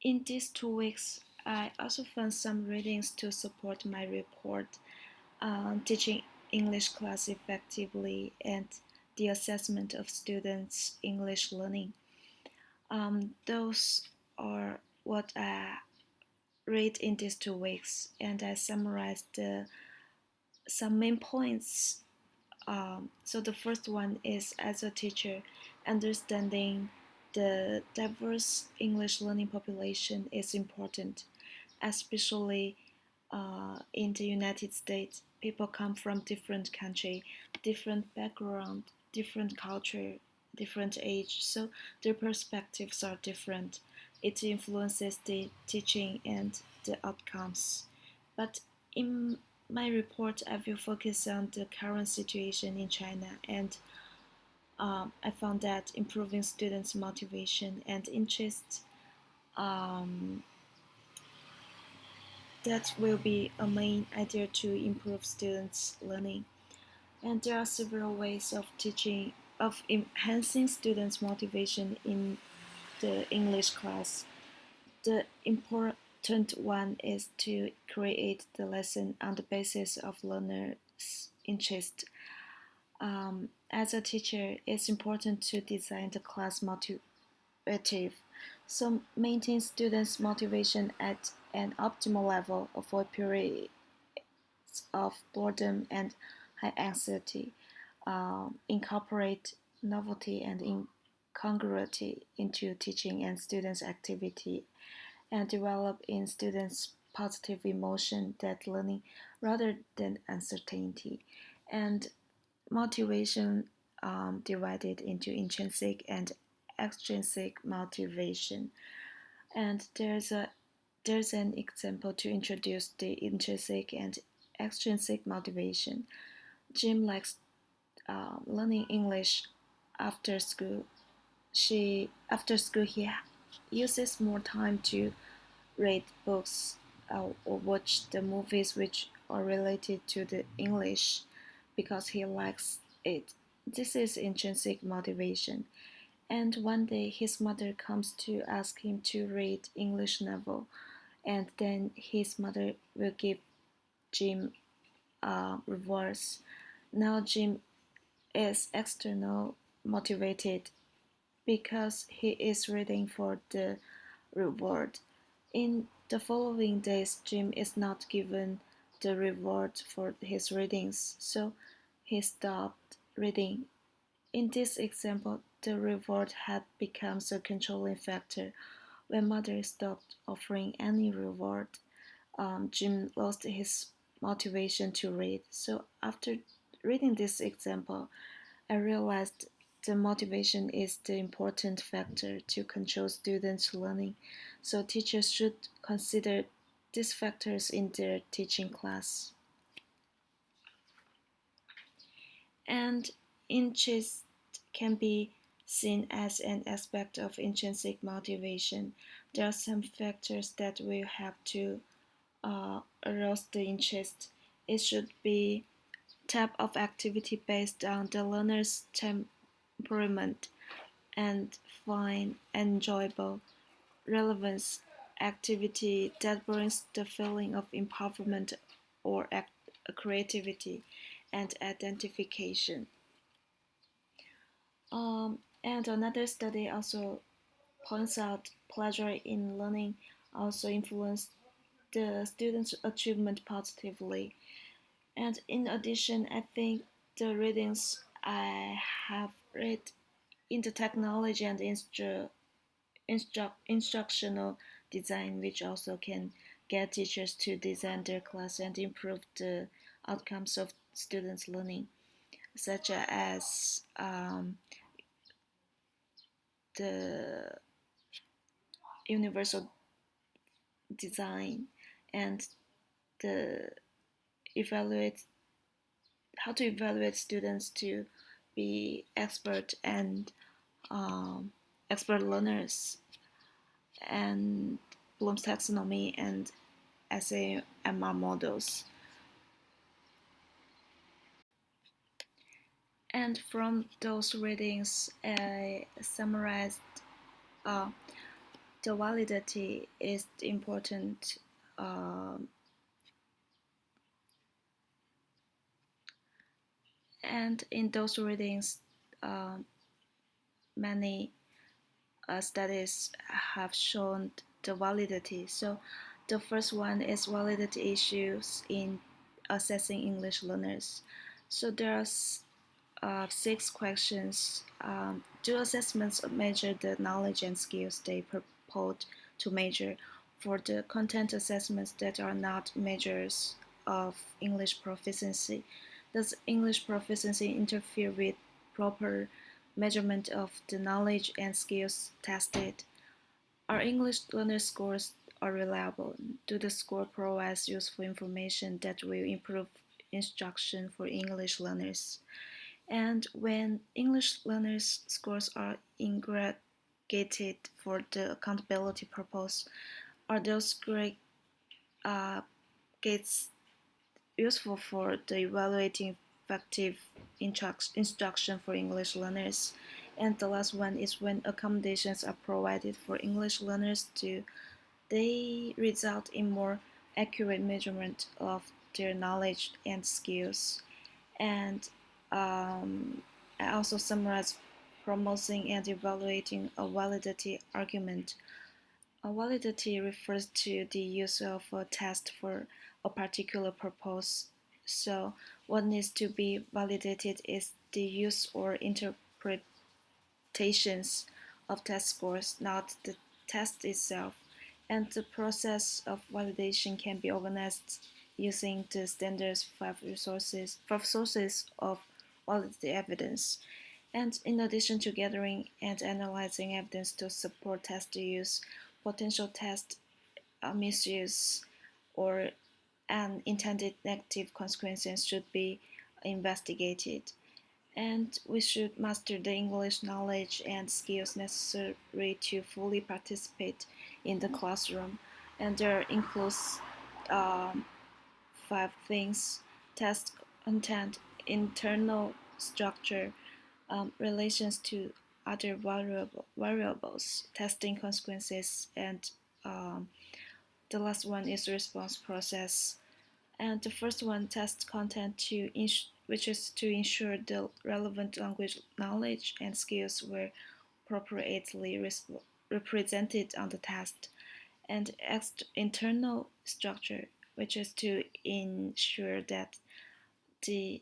In these 2 weeks, I also found some readings to support my report on teaching English class effectively and the assessment of students' English learning. Those are what I read in these 2 weeks, and I summarized some main points. So the first one is, as a teacher, understanding the diverse English learning population is important, especially in the United States. People come from different country, different background, different culture, different age, so their perspectives are different. It influences the teaching and the outcomes. But in my report, I will focus on the current situation in China, and I found that improving students' motivation and interest, um, that will be a main idea to improve students' learning. And there are several ways of teaching, of enhancing students' motivation in the English class. The important one is to create the lesson on the basis of learners' interest. As a teacher, it's important to design the class motivative, so maintain students' motivation at an optimal level, avoid periods of boredom and high anxiety, incorporate novelty and incongruity into teaching and students' activity, and develop in students positive emotion that learning rather than uncertainty. And motivation divided into intrinsic and extrinsic motivation. And there's an example to introduce the intrinsic and extrinsic motivation. Jim likes learning English after school. After school he uses more time to read books or watch the movies which are related to the English because he likes it. This is intrinsic motivation. And one day his mother comes to ask him to read English novel, and then his mother will give Jim rewards. Now Jim is external motivated because he is reading for the reward. In the following days, Jim is not given the reward for his readings, so he stopped reading. In this example, the reward had become a controlling factor. When mother stopped offering any reward, Jim lost his motivation to read. So after reading this example, I realized the motivation is the important factor to control students' learning. So teachers should consider these factors in their teaching class. And interest can be seen as an aspect of intrinsic motivation. There are some factors that will have to arouse the interest. It should be type of activity based on the learner's temperament and find enjoyable. Relevance activity that brings the feeling of empowerment or creativity and identification. And another study also points out pleasure in learning also influence the students' achievement positively. And in addition, I think the readings I have read in the technology and instructional design, which also can get teachers to design their class and improve the outcomes of students' learning, such as the universal design and the evaluate how to evaluate students to be expert and expert learners, and Bloom's taxonomy and SAMR models. And from those readings, I summarized uh, the validity is important, um, and in those readings, um, many studies have shown the validity. So the first one is validity issues in assessing English learners. So there are 6 questions. Do assessments measure the knowledge and skills they purport to measure? For the content assessments that are not measures of English proficiency, does English proficiency interfere with proper measurement of the knowledge and skills tested? Are English learner scores are reliable? Do the score provide useful information that will improve instruction for English learners? And when English learners' scores are aggregated for the accountability purpose, are those grades uh, useful for the evaluating effective instruction for English learners? And the last one is when accommodations are provided for English learners, do they result in more accurate measurement of their knowledge and skills? And I also summarize promoting and evaluating a validity argument. A validity refers to the use of a test for a particular purpose. So, what needs to be validated is the use or interpretations of test scores, not the test itself. And the process of validation can be organized using the standards five sources of validity evidence. And in addition to gathering and analyzing evidence to support test use, potential test misuse or unintended negative consequences should be investigated. And we should master the English knowledge and skills necessary to fully participate in the classroom. And there includes um, 5 things: test content, internal structure, relations to other variables, testing consequences, and um, the last one is response process. And the first one, test content, which is to ensure the relevant language knowledge and skills were appropriately represented on the test. And internal structure, which is to ensure that the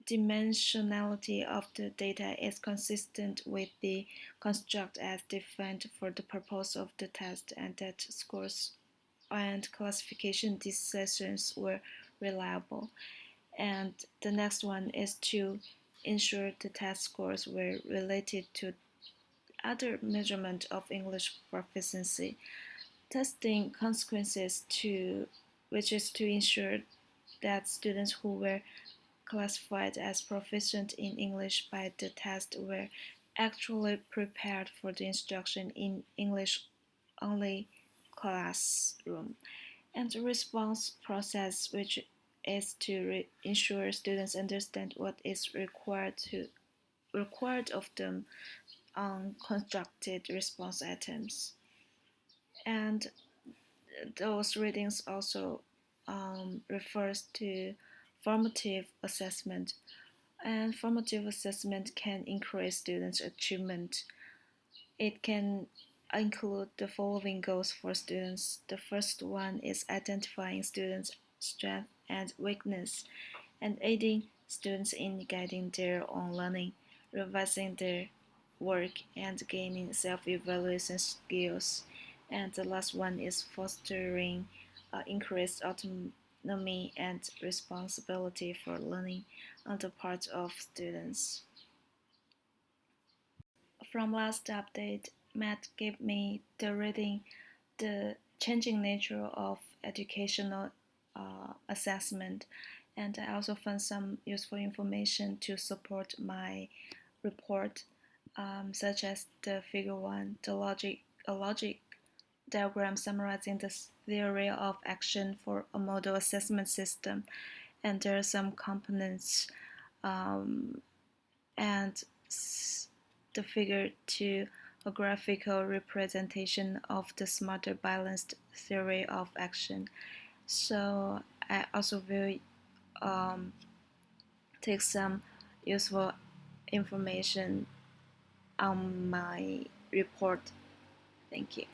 dimensionality of the data is consistent with the construct as defined for the purpose of the test, and that scores and classification decisions were reliable. And the next one is to ensure the test scores were related to other measurement of English proficiency. Testing consequences to which is to ensure that students who were classified as proficient in English by the test were actually prepared for the instruction in English only classroom. And the response process, which is to ensure students understand what is required of them on constructed response items. And those readings also refers to formative assessment. And formative assessment can increase students' achievement. It can include the following goals for students. The first one is identifying students' strength and weakness and aiding students in guiding their own learning, revising their work, and gaining self-evaluation skills. And the last one is fostering increased autonomy and responsibility for learning on the part of students. From last update, Matt gave me the reading The Changing Nature of Educational Assessment, and I also found some useful information to support my report, such as the figure 1, a logic diagram summarizing the theory of action for a model assessment system, and there are some components um, and the figure 2, a graphical representation of the smarter balanced theory of action. So I also will um, take some useful information on my report. Thank you.